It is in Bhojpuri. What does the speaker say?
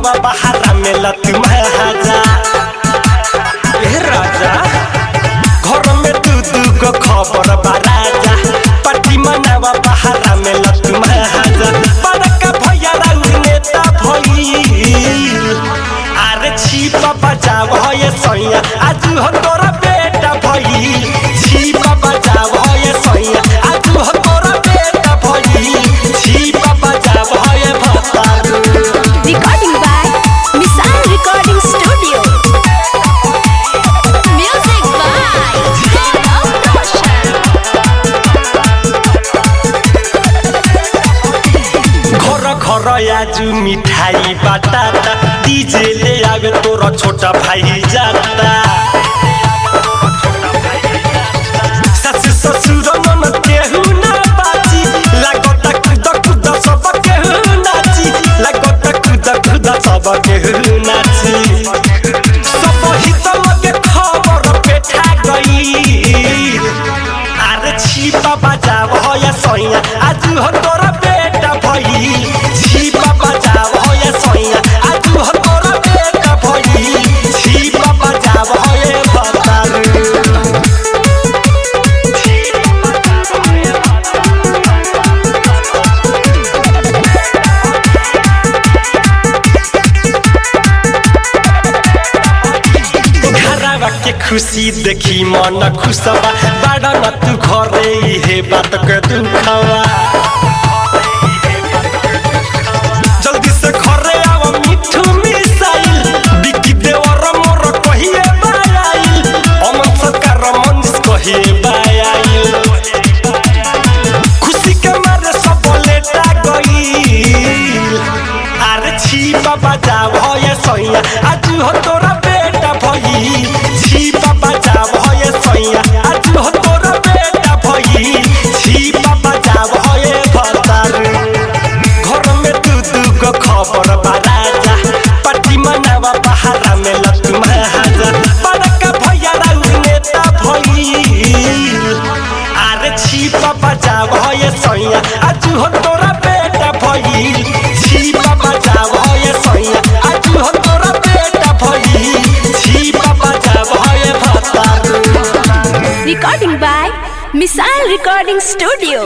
मनावा बहारा में लत महाजा ए राजा घर में तू को खबर बाराजा पार्टी मनावा बहारा में लत महाजा बड़का भैया राउर नेता भइल अरे छिपा बजाव ये सैया आज हो तोरा बेटा भइल छिपा बजाव ये सैया आज हो तोरा बेटा भइल छिपा बजाव ये भतारू। Recording by Missile Recording Studio. Music by Gaurav Roshan. घर घर आज मिठाई बाटाता डीजे ले आवे तोरा छोटा भाई जाता ससुर ससुर मन केहू ना बाची लागता खुद सब केहू नाची लागता खुद सब केहू नाची सब हित लगे खबर पेठा गई अरे छिपा बजाव या सैया आज हो तोरा बेटा भइल छिपा बजाव या सैया आज हो तोरा बेटा भइल छिपा बजाव ये भतारू। घरवा के खुशी देखी मन खुशबा बड़ा न तू घरे हे बात के दुखवा जल्दी से घरे आव मिठू मिसाइल बिकी देवर मोर कहिए बाइल अमन सरकार मंच कहिए बाइल खुशी के मारे सब लेटा गइल अरे छिपा बजाव ये सैया आज हो तोरा बेटा भइल छिपा बजाव ये सैया आज हो तोरा बेटा भइल छिपा बजाव ये भतारू। घर में तू को खबर बाराजा पार्टी मनावा बहारा में लत महाजा बड़का भैया राउर नेता भइल अरे छिपा बजाव ये सैया आज हो तोरा बेटा भइल छिपा बजाव ये सैया आज हो तोरा बेटा भइल छिपा बजाव ये भतारू। Recording by Missile Recording Studio.